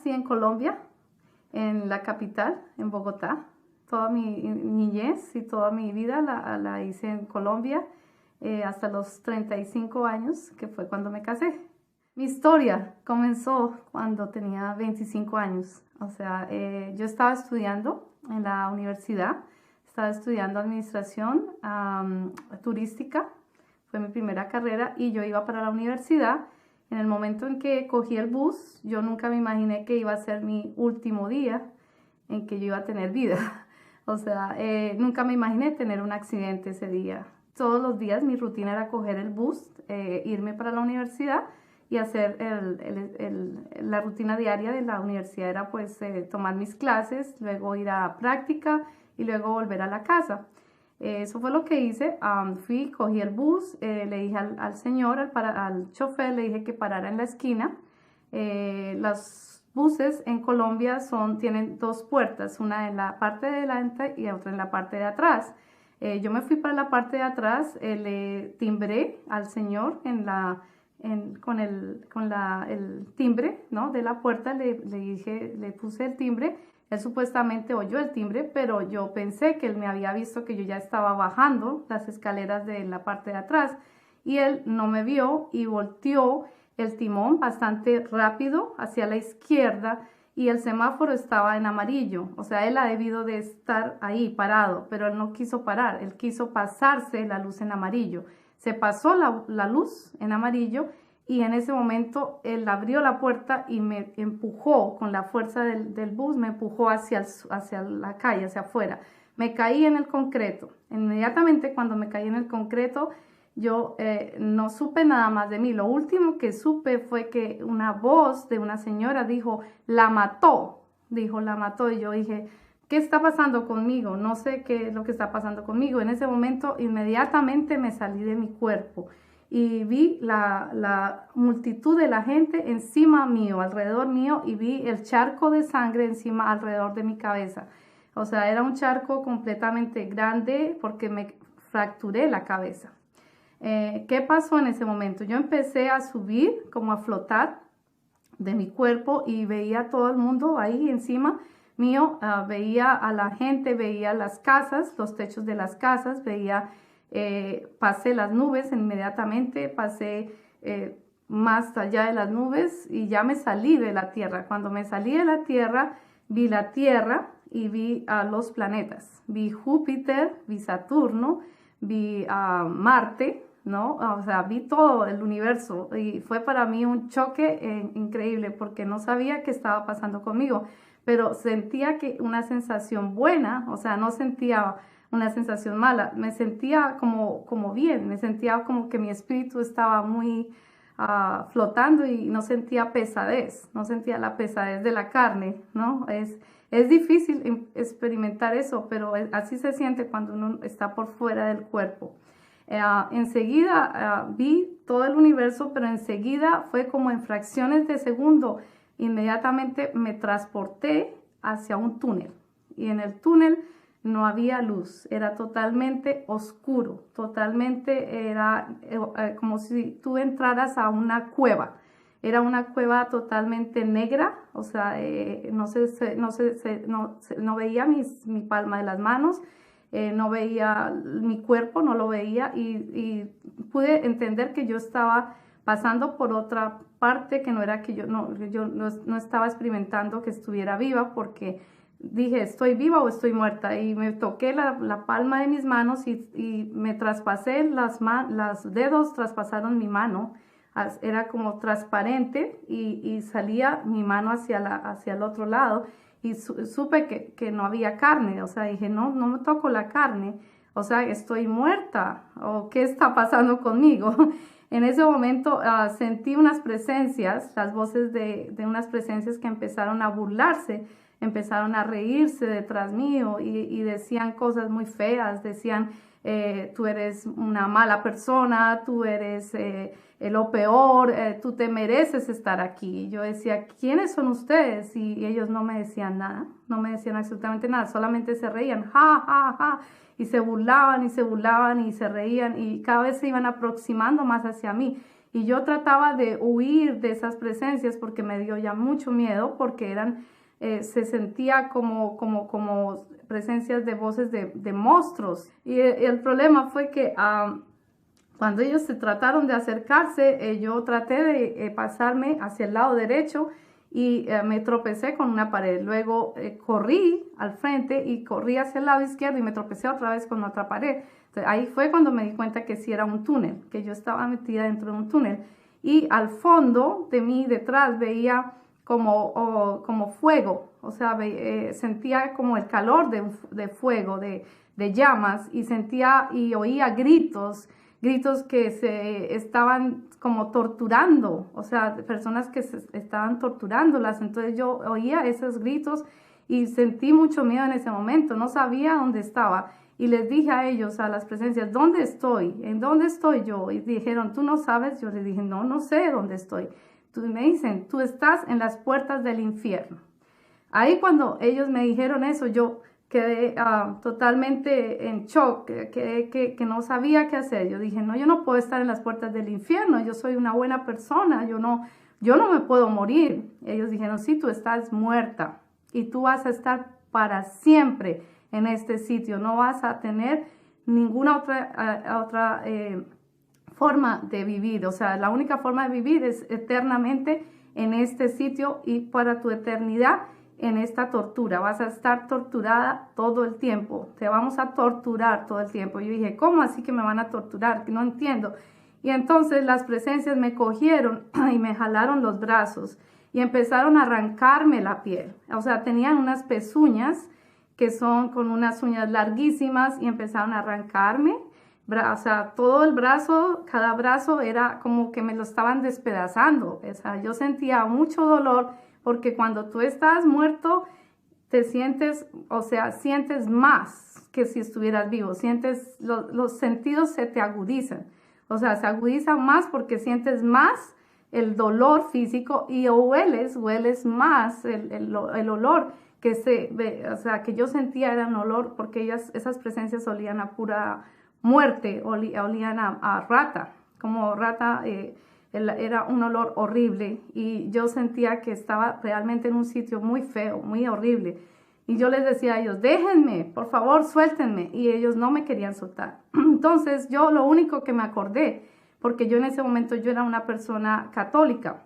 nací en Colombia, en la capital, en Bogotá. Toda mi niñez y toda mi vida la hice en Colombia, hasta los 35 años, que fue cuando me casé. Mi historia comenzó cuando tenía 25 años. O sea, yo estaba estudiando en la universidad, estaba estudiando administración turística, fue mi primera carrera y yo iba para la universidad. En el momento en que cogí el bus, yo nunca me imaginé que iba a ser mi último día en que yo iba a tener vida. O sea, nunca me imaginé tener un accidente ese día. Todos los días mi rutina era coger el bus, irme para la universidad y hacer la rutina diaria de la universidad era pues tomar mis clases, luego ir a práctica y luego volver a la casa. Eso fue lo que hice. Fui, cogí el bus, le dije al señor, al chofer, le dije que parara en la esquina. Los buses en Colombia tienen dos puertas, una en la parte de delante y otra en la parte de atrás. Yo me fui para la parte de atrás, le timbré al señor con el timbre, ¿no?, de la puerta, le puse el timbre. Él supuestamente oyó el timbre, pero yo pensé que él me había visto que yo ya estaba bajando las escaleras de la parte de atrás y él no me vio y volteó el timón bastante rápido hacia la izquierda y el semáforo estaba en amarillo. O sea, él ha debido de estar ahí parado, pero él no quiso parar, él quiso pasarse la luz en amarillo. Se pasó la luz en amarillo y en ese momento él abrió la puerta y me empujó con la fuerza del bus, me empujó hacia la calle, hacia afuera. Me caí en el concreto. Inmediatamente cuando me caí en el concreto, yo no supe nada más de mí. Lo último que supe fue que una voz de una señora dijo, la mató. Dijo, la mató. Y yo dije, ¿qué está pasando conmigo? No sé qué es lo que está pasando conmigo. En ese momento, inmediatamente me salí de mi cuerpo y vi la multitud de la gente encima mío, alrededor mío, y vi el charco de sangre encima, alrededor de mi cabeza. O sea, era un charco completamente grande porque me fracturé la cabeza. ¿Qué pasó en ese momento? Yo empecé a subir, como a flotar de mi cuerpo y veía a todo el mundo ahí encima mío, veía a la gente, veía las casas, los techos de las casas, pasé las nubes inmediatamente, pasé más allá de las nubes y ya me salí de la Tierra. Cuando me salí de la Tierra, vi la Tierra y vi a los planetas. Vi Júpiter, vi Saturno, vi Marte, ¿no? O sea, vi todo el universo y fue para mí un choque increíble porque no sabía qué estaba pasando conmigo, pero sentía que una sensación buena, o sea, no sentía una sensación mala, me sentía como bien, me sentía como que mi espíritu estaba muy flotando y no sentía pesadez, no sentía la pesadez de la carne, ¿no? Es difícil experimentar eso, pero así se siente cuando uno está por fuera del cuerpo. Enseguida vi todo el universo, pero enseguida fue como en fracciones de segundo. Inmediatamente me transporté hacia un túnel y en el túnel no había luz, era totalmente oscuro, totalmente era como si tú entraras a una cueva. Era una cueva totalmente negra, o sea, no veía mi palma de las manos, no veía mi cuerpo, no lo veía y pude entender que yo estaba pasando por otra parte que no era que yo no estaba experimentando que estuviera viva, porque dije, ¿estoy viva o estoy muerta? Y me toqué la palma de mis manos y me traspasé, los dedos traspasaron mi mano, era como transparente y salía mi mano hacia el otro lado y supe que no había carne, o sea, dije, no me toco la carne, o sea, estoy muerta, o ¿qué está pasando conmigo? En ese momento sentí unas presencias, las voces de unas presencias que empezaron a burlarse, empezaron a reírse detrás mío y decían cosas muy feas, decían, tú eres una mala persona, tú eres lo peor, tú te mereces estar aquí. Y yo decía, ¿quiénes son ustedes? Y ellos no me decían nada, no me decían absolutamente nada, solamente se reían, ja, ja, ja, y se burlaban y se burlaban y se reían y cada vez se iban aproximando más hacia mí. Y yo trataba de huir de esas presencias porque me dio ya mucho miedo, porque se sentía como presencias de voces de monstruos. Y el problema fue que cuando ellos se trataron de acercarse, yo traté de pasarme hacia el lado derecho y me tropecé con una pared. Luego corrí al frente y corrí hacia el lado izquierdo y me tropecé otra vez con otra pared. Entonces, ahí fue cuando me di cuenta que sí era un túnel, que yo estaba metida dentro de un túnel. Y al fondo de mí, detrás, veía como fuego, o sea, sentía como el calor de fuego, de llamas, y sentía y oía gritos que se estaban como torturando, o sea, personas que se estaban torturándolas. Entonces yo oía esos gritos y sentí mucho miedo en ese momento, no sabía dónde estaba. Y les dije a ellos, a las presencias, ¿dónde estoy? ¿En dónde estoy yo? Y dijeron, ¿tú no sabes? Yo les dije, no sé dónde estoy. Me dicen, tú estás en las puertas del infierno. Ahí cuando ellos me dijeron eso, yo quedé totalmente en shock, que no sabía qué hacer. Yo dije, no, yo no puedo estar en las puertas del infierno, yo soy una buena persona, yo no me puedo morir. Ellos dijeron, sí, tú estás muerta y tú vas a estar para siempre en este sitio, no vas a tener ninguna otra forma de vivir. O sea, la única forma de vivir es eternamente en este sitio y para tu eternidad en esta tortura. Vas a estar torturada todo el tiempo. Te vamos a torturar todo el tiempo. Yo dije, ¿cómo así que me van a torturar? Que no entiendo. Y entonces las presencias me cogieron y me jalaron los brazos y empezaron a arrancarme la piel. O sea, tenían unas pezuñas que son con unas uñas larguísimas y empezaron a arrancarme. O sea, todo el brazo, cada brazo era como que me lo estaban despedazando. O sea, yo sentía mucho dolor porque cuando tú estás muerto, te sientes, o sea, sientes más que si estuvieras vivo. Sientes, los sentidos se te agudizan. O sea, se agudizan más porque sientes más el dolor físico y hueles más el olor o sea, que yo sentía era un olor porque esas presencias olían a pura muerte, olían a rata, como rata, era un olor horrible y yo sentía que estaba realmente en un sitio muy feo, muy horrible. Y yo les decía a ellos, déjenme, por favor, suéltenme. Y ellos no me querían soltar. Entonces yo lo único que me acordé, porque yo en ese momento yo era una persona católica,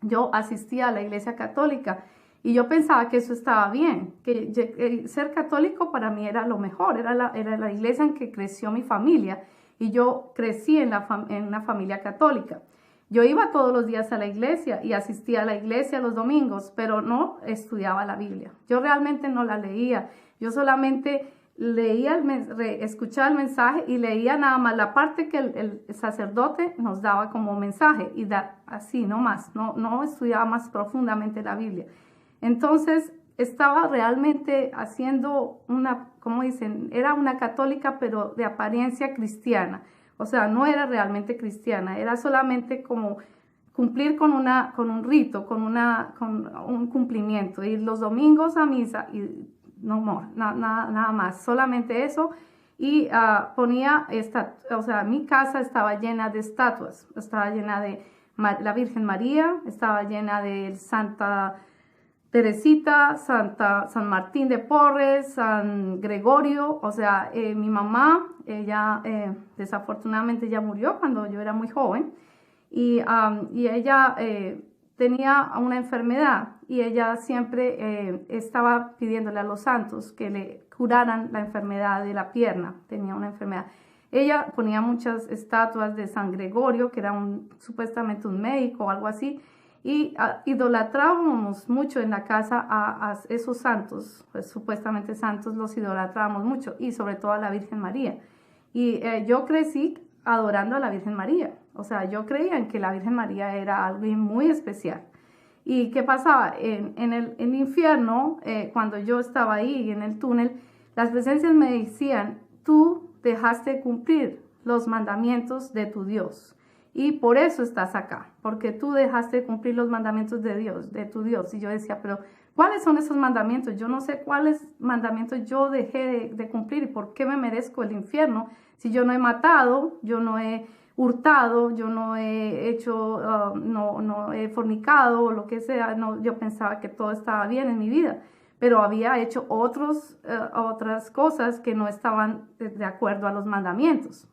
yo asistía a la iglesia católica y yo pensaba que eso estaba bien, que ser católico para mí era lo mejor, era la iglesia en que creció mi familia y yo crecí en una familia católica. Yo iba todos los días a la iglesia y asistía a la iglesia los domingos, pero no estudiaba la Biblia. Yo realmente no la leía, yo solamente leía, escuchaba el mensaje y leía nada más la parte que el sacerdote nos daba como mensaje y así, no más, no estudiaba más profundamente la Biblia. Entonces estaba realmente haciendo como dicen, era una católica pero de apariencia cristiana. O sea, no era realmente cristiana, era solamente como cumplir con un rito, con un cumplimiento. Ir los domingos a misa y nada más, solamente eso. Y o sea, mi casa estaba llena de estatuas, estaba llena de la Virgen María, estaba llena de Santa Teresita, San Martín de Porres, San Gregorio. O sea, mi mamá, ella desafortunadamente ya murió cuando yo era muy joven y ella tenía una enfermedad y ella siempre estaba pidiéndole a los santos que le curaran la enfermedad de la pierna, tenía una enfermedad. Ella ponía muchas estatuas de San Gregorio, que era supuestamente un médico o algo así, y idolatrábamos mucho en la casa a esos santos, pues supuestamente santos, los idolatrábamos mucho, y sobre todo a la Virgen María. Y yo crecí adorando a la Virgen María, o sea, yo creía en que la Virgen María era alguien muy especial. ¿Y qué pasaba? En el infierno, cuando yo estaba ahí en el túnel, las presencias me decían, tú dejaste de cumplir los mandamientos de tu Dios. Y por eso estás acá, porque tú dejaste de cumplir los mandamientos de tu Dios. Y yo decía, pero ¿cuáles son esos mandamientos? Yo no sé cuáles mandamientos yo dejé de cumplir y por qué me merezco el infierno si yo no he matado, yo no he hurtado, yo no he hecho, no he fornicado o lo que sea. No, yo pensaba que todo estaba bien en mi vida, pero había hecho otras cosas que no estaban de acuerdo a los mandamientos.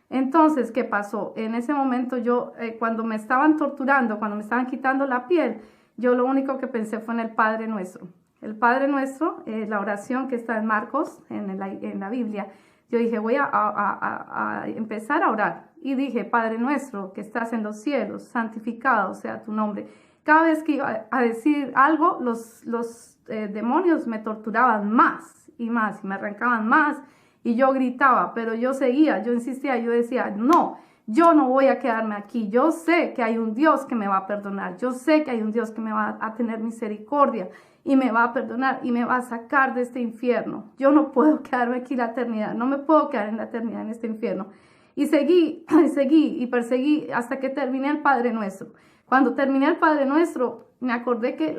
Entonces, ¿qué pasó? En ese momento yo, cuando me estaban torturando, cuando me estaban quitando la piel, yo lo único que pensé fue en el Padre Nuestro. El Padre Nuestro, la oración que está en Marcos, en la Biblia. Yo dije, voy a empezar a orar. Y dije, Padre Nuestro, que estás en los cielos, santificado sea tu nombre. Cada vez que iba a decir algo, los demonios me torturaban más, y me arrancaban más. Y yo gritaba, pero yo seguía, yo insistía, yo decía, no, yo no voy a quedarme aquí. Yo sé que hay un Dios que me va a perdonar. Yo sé que hay un Dios que me va a tener misericordia y me va a perdonar y me va a sacar de este infierno. Yo no puedo quedarme aquí la eternidad. No me puedo quedar en la eternidad en este infierno. Y seguí y perseguí hasta que terminé el Padre Nuestro. Cuando terminé el Padre Nuestro, me acordé que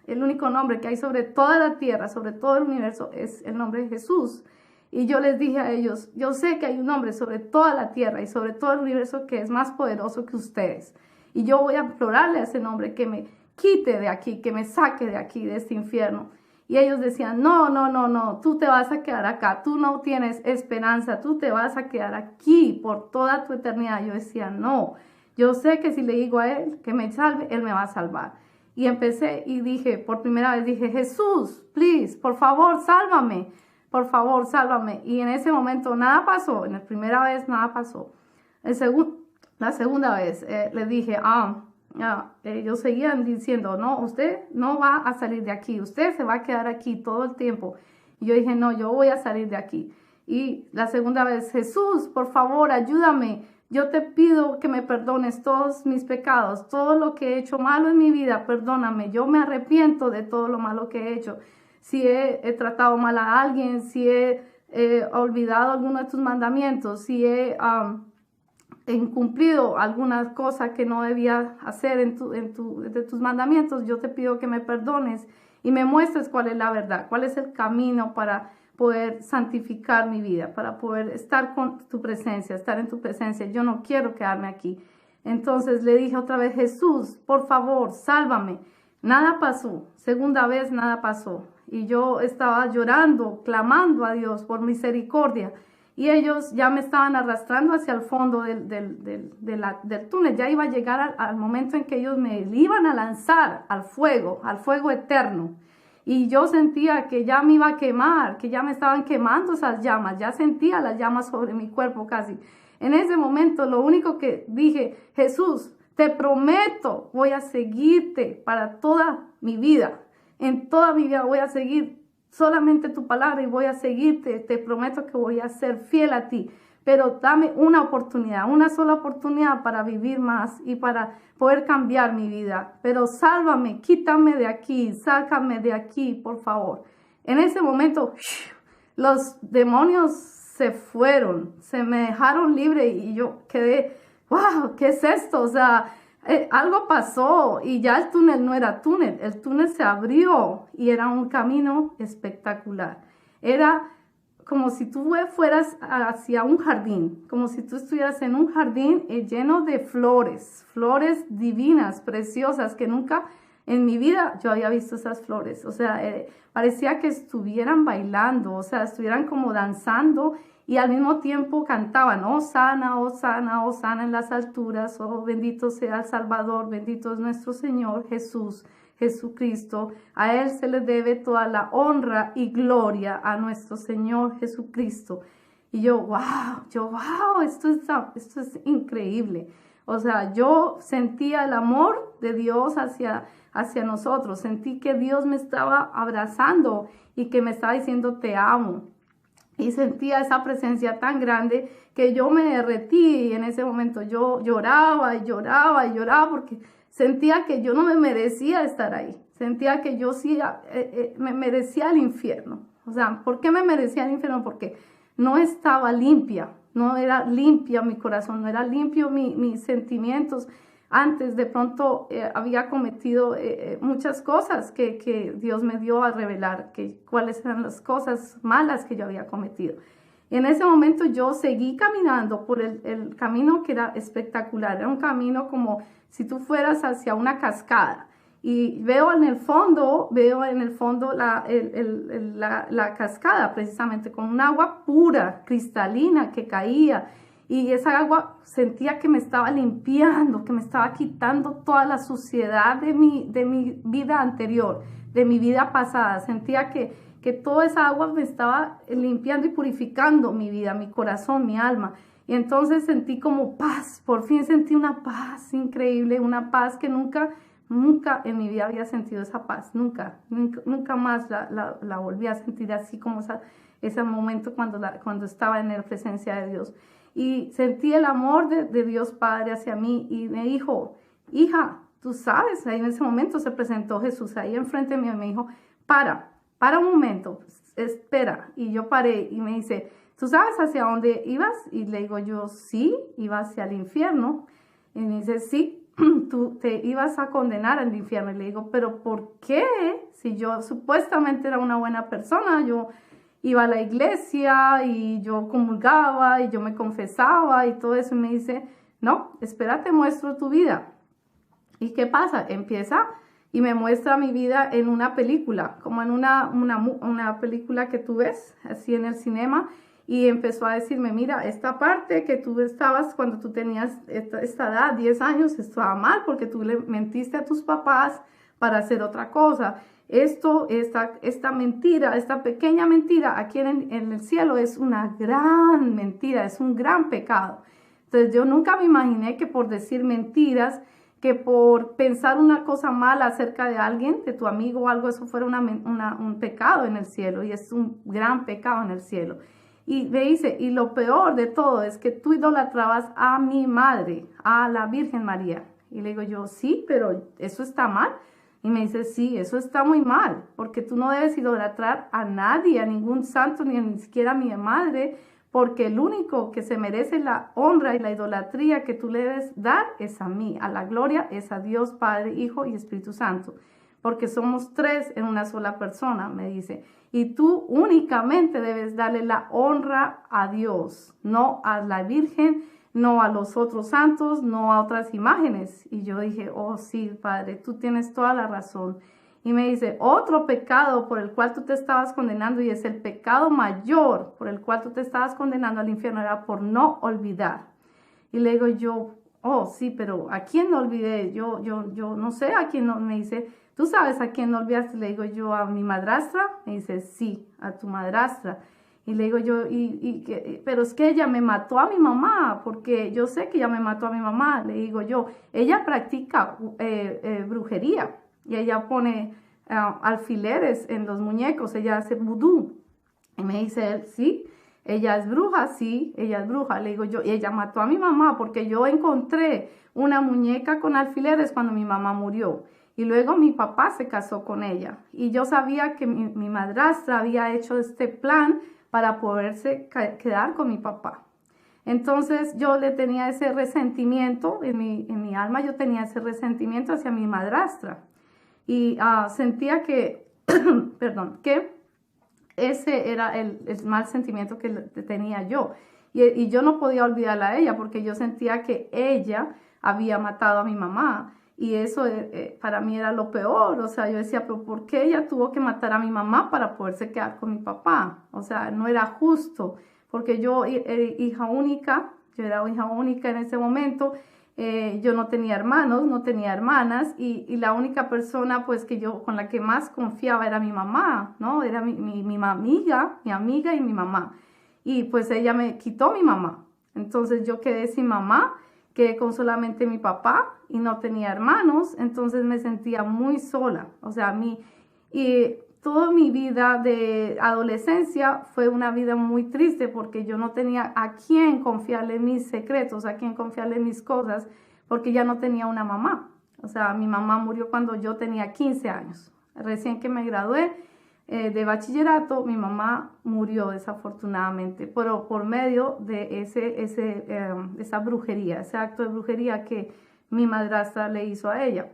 el único nombre que hay sobre toda la tierra, sobre todo el universo, es el nombre de Jesús. Y yo les dije a ellos, yo sé que hay un nombre sobre toda la tierra y sobre todo el universo que es más poderoso que ustedes. Y yo voy a implorarle a ese nombre que me quite de aquí, que me saque de aquí, de este infierno. Y ellos decían, no, tú te vas a quedar acá, tú no tienes esperanza, tú te vas a quedar aquí por toda tu eternidad. Yo decía, no, yo sé que si le digo a él que me salve, él me va a salvar. Y empecé y dije, por primera vez dije, Jesús, please, por favor, sálvame. Por favor, sálvame. Y en ese momento nada pasó. En la primera vez nada pasó. La segunda vez le dije, ellos seguían diciendo, no, usted no va a salir de aquí. Usted se va a quedar aquí todo el tiempo. Y yo dije, no, yo voy a salir de aquí. Y la segunda vez, Jesús, por favor, ayúdame. Yo te pido que me perdones todos mis pecados, todo lo que he hecho malo en mi vida, perdóname. Yo me arrepiento de todo lo malo que he hecho. Si he tratado mal a alguien, si he olvidado alguno de tus mandamientos, si he incumplido alguna cosa que no debía hacer de tus mandamientos, yo te pido que me perdones y me muestres cuál es la verdad, cuál es el camino para poder santificar mi vida, para poder estar con tu presencia, estar en tu presencia. Yo no quiero quedarme aquí. Entonces le dije otra vez, Jesús, por favor, sálvame. Nada pasó. Segunda vez, nada pasó. Y yo estaba llorando, clamando a Dios por misericordia. Y ellos ya me estaban arrastrando hacia el fondo del túnel. Ya iba a llegar al momento en que ellos me iban a lanzar al fuego eterno. Y yo sentía que ya me iba a quemar, que ya me estaban quemando esas llamas. Ya sentía las llamas sobre mi cuerpo casi. En ese momento lo único que dije, Jesús, te prometo, voy a seguirte para toda mi vida. En toda mi vida voy a seguir solamente tu palabra y voy a seguirte. Te prometo que voy a ser fiel a ti. Pero dame una oportunidad, una sola oportunidad para vivir más y para poder cambiar mi vida. Pero sálvame, quítame de aquí, sácame de aquí, por favor. En ese momento, los demonios se fueron, se me dejaron libre y yo quedé, wow, ¿qué es esto? O sea, algo pasó y ya el túnel no era túnel, el túnel se abrió y era un camino espectacular. Era como si tú fueras hacia un jardín, como si tú estuvieras en un jardín lleno de flores, flores divinas, preciosas, que nunca en mi vida yo había visto esas flores. O sea, parecía que estuvieran bailando, o sea, estuvieran como danzando y al mismo tiempo cantaban, Hosana, Hosana, Hosana en las alturas, oh bendito sea el Salvador, bendito es nuestro Señor Jesús, Jesucristo. A Él se le debe toda la honra y gloria a nuestro Señor Jesucristo. Y yo, wow, esto es increíble. O sea, yo sentía el amor de Dios hacia nosotros. Sentí que Dios me estaba abrazando y que me estaba diciendo, te amo. Y sentía esa presencia tan grande que yo me derretí y en ese momento yo lloraba y lloraba y lloraba porque sentía que yo no me merecía estar ahí. Sentía que yo sí me merecía el infierno. O sea, ¿por qué me merecía el infierno? Porque no estaba limpia, no era limpia mi corazón, no era limpio mis sentimientos. Antes de pronto había cometido muchas cosas que Dios me dio a revelar, cuáles eran las cosas malas que yo había cometido. Y en ese momento yo seguí caminando por el camino que era espectacular. Era un camino como si tú fueras hacia una cascada. Y veo en el fondo la cascada, precisamente con un agua pura, cristalina, que caía. Y esa agua sentía que me estaba limpiando, que me estaba quitando toda la suciedad de mi vida anterior, de mi vida pasada. Sentía que toda esa agua me estaba limpiando y purificando mi vida, mi corazón, mi alma. Y entonces sentí como paz, por fin sentí una paz increíble, una paz que nunca en mi vida había sentido esa paz, nunca más la volví a sentir así como ese momento cuando estaba en la presencia de Dios. Y sentí el amor de Dios Padre hacia mí y me dijo, hija, tú sabes, ahí en ese momento se presentó Jesús ahí enfrente de mí y me dijo, para un momento, espera. Y yo paré y me dice, ¿tú sabes hacia dónde ibas? Y le digo yo, sí, iba hacia el infierno. Y me dice, sí, tú te ibas a condenar al infierno. Y le digo, ¿pero por qué? Si yo supuestamente era una buena persona, yo iba a la iglesia y yo comulgaba y yo me confesaba y todo eso. Y me dice, no, espérate, muestro tu vida. ¿Y qué pasa? Empieza y me muestra mi vida en una película, como en una película que tú ves así en el cinema. Y empezó a decirme, mira, esta parte que tú estabas cuando tú tenías esta edad, 10 años, estaba mal porque tú le mentiste a tus papás para hacer otra cosa. Esta mentira, esta pequeña mentira aquí en el cielo es una gran mentira, es un gran pecado. Entonces yo nunca me imaginé que por decir mentiras, que por pensar una cosa mala acerca de alguien, de tu amigo o algo, eso fuera un pecado en el cielo, y es un gran pecado en el cielo. Y me dice, y lo peor de todo es que tú idolatrabas a mi madre, a la Virgen María. Y le digo yo, sí, pero eso está mal. Y me dice, sí, eso está muy mal, porque tú no debes idolatrar a nadie, a ningún santo, ni siquiera a mi madre, porque el único que se merece la honra y la idolatría que tú le debes dar es a mí, a la gloria es a Dios Padre, Hijo y Espíritu Santo, porque somos tres en una sola persona, me dice, y tú únicamente debes darle la honra a Dios, no a la Virgen, no a los otros santos, no a otras imágenes. Y yo dije, oh sí, Padre, tú tienes toda la razón. Y me dice, otro pecado por el cual tú te estabas condenando, y es el pecado mayor por el cual tú te estabas condenando al infierno, era por no olvidar. Y le digo yo, oh sí, pero ¿a quién no olvidé? Yo no sé a quién no. Me dice, ¿tú sabes a quién no olvidaste? Le digo yo, ¿a mi madrastra? Me dice, sí, a tu madrastra. Y le digo yo, pero es que ella me mató a mi mamá, porque yo sé que ella me mató a mi mamá. Le digo yo, ella practica brujería y ella pone alfileres en los muñecos, ella hace vudú. Y me dice él, sí, ella es bruja, sí, ella es bruja. Le digo yo, y ella mató a mi mamá porque yo encontré una muñeca con alfileres cuando mi mamá murió. Y luego mi papá se casó con ella. Y yo sabía que mi madrastra había hecho este plan para poderse quedar con mi papá. Entonces yo le tenía ese resentimiento en mi alma, yo tenía ese resentimiento hacia mi madrastra. Y sentía que, perdón, que ese era el mal sentimiento que tenía yo. Y yo no podía olvidarla a ella porque yo sentía que ella había matado a mi mamá. Y eso para mí era lo peor. O sea, yo decía, pero ¿por qué ella tuvo que matar a mi mamá para poderse quedar con mi papá? O sea, no era justo. Porque yo era hija única en ese momento. Yo no tenía hermanos, no tenía hermanas. Y la única persona pues con la que más confiaba era mi mamá, ¿no? Era mi amiga y mi mamá. Y pues ella me quitó mi mamá. Entonces yo quedé sin mamá. Quedé con solamente mi papá y no tenía hermanos, entonces me sentía muy sola. O sea, toda mi vida de adolescencia fue una vida muy triste porque yo no tenía a quién confiarle mis secretos, a quién confiarle mis cosas, porque ya no tenía una mamá. O sea, mi mamá murió cuando yo tenía 15 años. Recién que me gradué de bachillerato, mi mamá murió desafortunadamente, pero por medio de esa brujería, ese acto de brujería que mi madrastra le hizo a ella.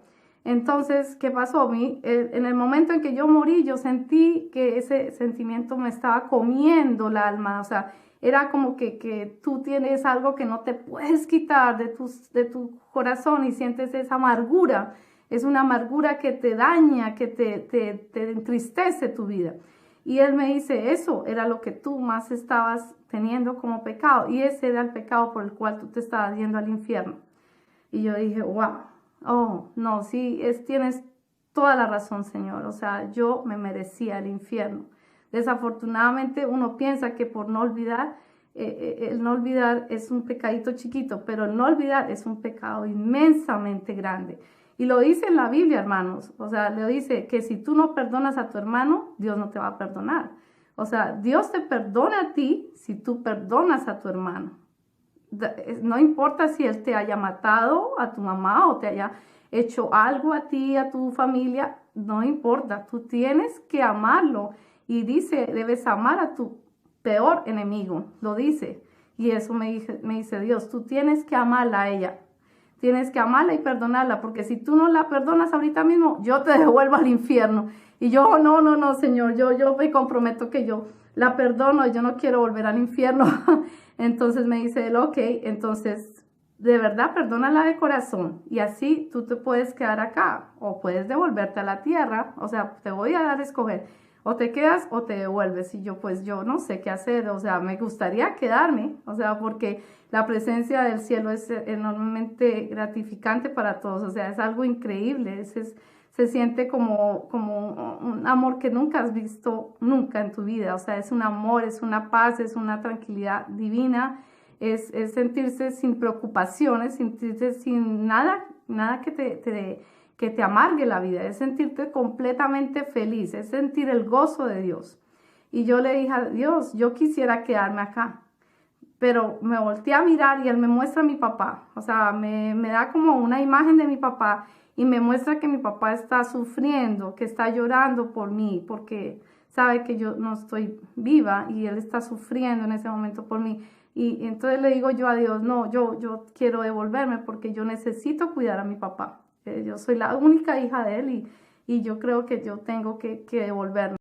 Entonces, ¿qué pasó? En el momento en que yo morí, yo sentí que ese sentimiento me estaba comiendo el alma, o sea, era como que tú tienes algo que no te puedes quitar de tu corazón y sientes esa amargura. Es una amargura que te daña, que te entristece tu vida. Y él me dice, eso era lo que tú más estabas teniendo como pecado. Y ese era el pecado por el cual tú te estabas yendo al infierno. Y yo dije, wow, oh, no, sí, tienes toda la razón, Señor. O sea, yo me merecía el infierno. Desafortunadamente uno piensa que por no olvidar, el no olvidar es un pecadito chiquito, pero el no olvidar es un pecado inmensamente grande. Y lo dice en la Biblia, hermanos. O sea, le dice que si tú no perdonas a tu hermano, Dios no te va a perdonar. O sea, Dios te perdona a ti si tú perdonas a tu hermano. No importa si él te haya matado a tu mamá o te haya hecho algo a ti, a tu familia, no importa. Tú tienes que amarlo. Y dice, debes amar a tu peor enemigo. Lo dice. Y eso me dice Dios, tú tienes que amarla a ella. Tienes que amarla y perdonarla, porque si tú no la perdonas ahorita mismo, yo te devuelvo al infierno. Y yo, no, Señor, yo me comprometo que yo la perdono, yo no quiero volver al infierno. Entonces me dice él, ok, entonces de verdad perdónala de corazón y así tú te puedes quedar acá o puedes devolverte a la tierra. O sea, te voy a dar a escoger. O te quedas o te devuelves. Y yo, pues yo no sé qué hacer. O sea, me gustaría quedarme. O sea, porque la presencia del cielo es enormemente gratificante para todos. O sea, es algo increíble. Se siente como un amor que nunca has visto nunca en tu vida. O sea, es un amor, es una paz, es una tranquilidad divina. Es sentirse sin preocupaciones, sentirse sin nada que te amargue la vida, es sentirte completamente feliz, es sentir el gozo de Dios. Y yo le dije a Dios, yo quisiera quedarme acá, pero me volteé a mirar y él me muestra a mi papá, o sea, me da como una imagen de mi papá y me muestra que mi papá está sufriendo, que está llorando por mí, porque sabe que yo no estoy viva y él está sufriendo en ese momento por mí. Y entonces le digo yo a Dios, no, yo quiero devolverme porque yo necesito cuidar a mi papá. Yo soy la única hija de él y yo creo que yo tengo que devolverme.